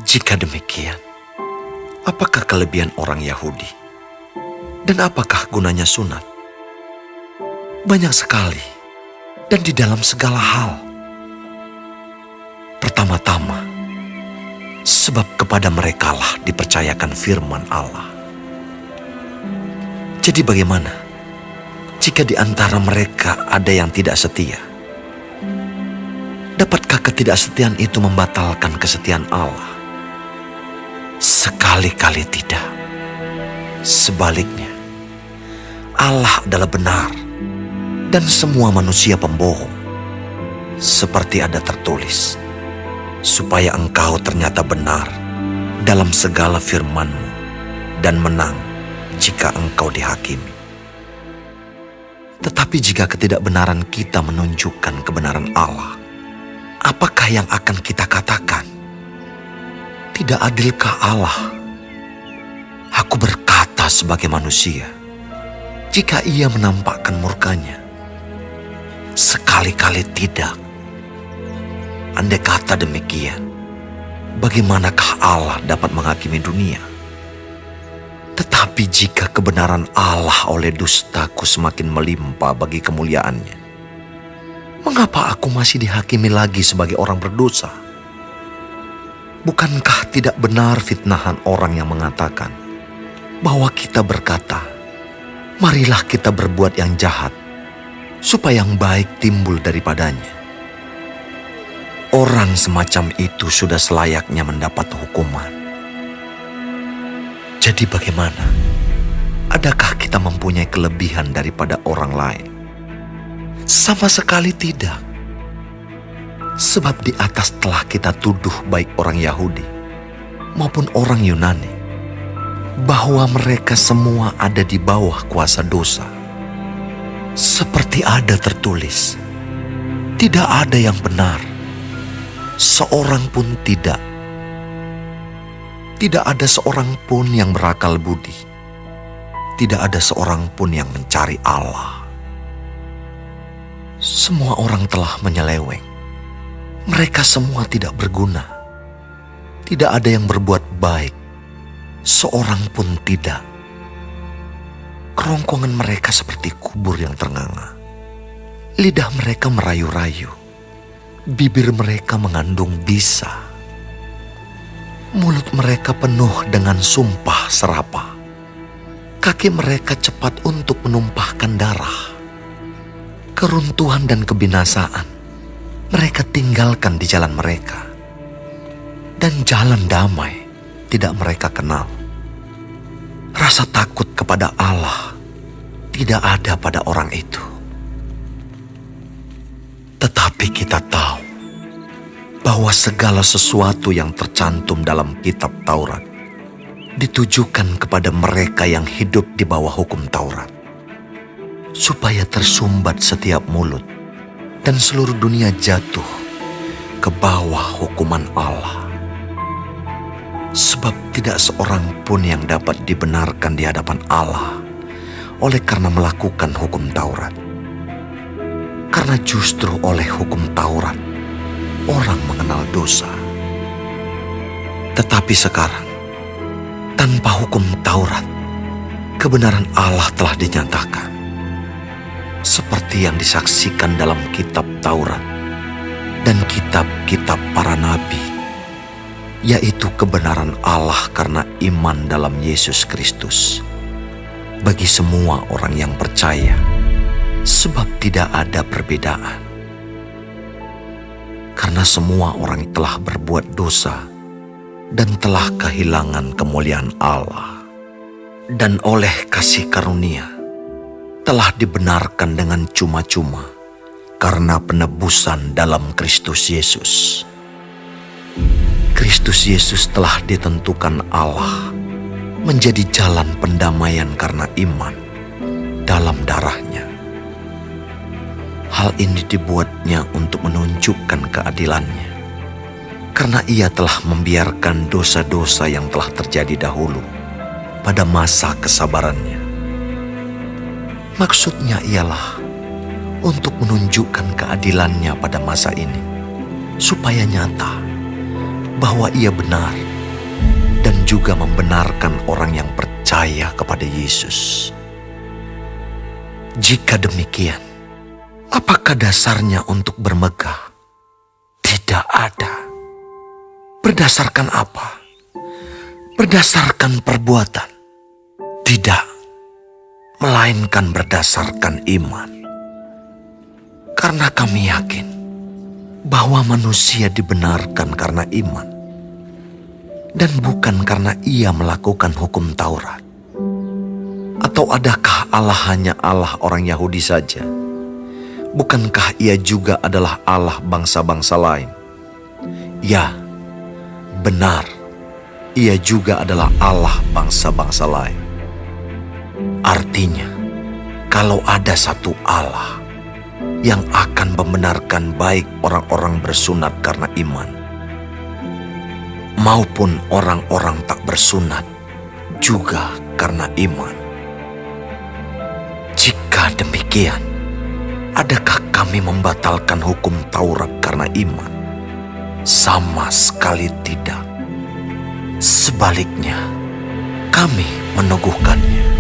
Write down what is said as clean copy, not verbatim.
Jika demikian, apakah kelebihan orang Yahudi? Dan apakah gunanya sunat? Banyak sekali, dan di dalam segala hal. Pertama-tama, sebab kepada merekalah dipercayakan firman Allah. Jadi bagaimana jika di antara mereka ada yang tidak setia? Dapatkah ketidaksetiaan itu membatalkan kesetiaan Allah? Sekali-kali tidak. Sebaliknya, Allah adalah benar dan semua manusia pembohong. Seperti ada tertulis, supaya engkau ternyata benar dalam segala firman-Mu dan menang jika engkau dihakimi. Tetapi jika ketidakbenaran kita menunjukkan kebenaran Allah, apakah yang akan kita katakan? Tidak adilkah Allah? Aku berkata sebagai manusia, jika Ia menampakkan murkanya? Sekali-kali tidak. Andai kata demikian, bagaimanakah Allah dapat menghakimi dunia? Tetapi jika kebenaran Allah oleh dustaku semakin melimpah bagi kemuliaannya, mengapa aku masih dihakimi lagi sebagai orang berdosa? Bukankah tidak benar fitnahan orang yang mengatakan bahwa kita berkata, marilah kita berbuat yang jahat, supaya yang baik timbul daripadanya? Orang semacam itu sudah selayaknya mendapat hukuman. Jadi bagaimana? Adakah kita mempunyai kelebihan daripada orang lain? Sama sekali tidak. Sebab di atas telah kita tuduh baik orang Yahudi maupun orang Yunani, bahwa mereka semua ada di bawah kuasa dosa. Seperti ada tertulis, tidak ada yang benar, seorang pun tidak. Tidak ada seorang pun yang berakal budi. Tidak ada seorang pun yang mencari Allah. Semua orang telah menyeleweng. Mereka semua tidak berguna. Tidak ada yang berbuat baik. Seorang pun tidak. Kerongkongan mereka seperti kubur yang ternganga. Lidah mereka merayu-rayu. Bibir mereka mengandung bisa. Mulut mereka penuh dengan sumpah serapah. Kaki mereka cepat untuk menumpahkan darah. Keruntuhan dan kebinasaan mereka tinggalkan di jalan mereka. Dan jalan damai tidak mereka kenal. Rasa takut kepada Allah tidak ada pada orang itu. Tetapi kita tahu bahwa segala sesuatu yang tercantum dalam kitab Taurat ditujukan kepada mereka yang hidup di bawah hukum Taurat, supaya tersumbat setiap mulut dan seluruh dunia jatuh ke bawah hukuman Allah. Sebab tidak seorang pun yang dapat dibenarkan di hadapan Allah oleh karena melakukan hukum Taurat. Karena justru oleh hukum Taurat orang mengenal dosa. Tetapi sekarang, tanpa hukum Taurat, kebenaran Allah telah dinyatakan. Seperti yang disaksikan dalam kitab Taurat dan kitab-kitab para nabi, yaitu kebenaran Allah karena iman dalam Yesus Kristus bagi semua orang yang percaya, sebab tidak ada perbedaan. Karena semua orang telah berbuat dosa dan telah kehilangan kemuliaan Allah, dan oleh kasih karunia telah dibenarkan dengan cuma-cuma karena penebusan dalam Kristus Yesus. Kristus Yesus telah ditentukan Allah menjadi jalan pendamaian karena iman dalam darahnya. Hal ini dibuatnya untuk menunjukkan keadilannya, karena Ia telah membiarkan dosa-dosa yang telah terjadi dahulu pada masa kesabarannya. Maksudnya ialah untuk menunjukkan keadilannya pada masa ini, supaya nyata bahwa Ia benar juga membenarkan orang yang percaya kepada Yesus. Jika demikian, apakah dasarnya untuk bermegah? Tidak ada. Berdasarkan apa? Berdasarkan perbuatan? Tidak, melainkan berdasarkan iman. Karena kami yakin bahwa manusia dibenarkan karena iman, dan bukan karena ia melakukan hukum Taurat. Atau adakah Allah hanya Allah orang Yahudi saja? Bukankah ia juga adalah Allah bangsa-bangsa lain? Ya, benar, ia juga adalah Allah bangsa-bangsa lain. Artinya, kalau ada satu Allah yang akan membenarkan baik orang-orang bersunat karena iman, maupun orang-orang tak bersunat juga karena iman. Jika demikian, adakah kami membatalkan hukum Taurat karena iman? Sama sekali tidak. Sebaliknya, kami meneguhkannya.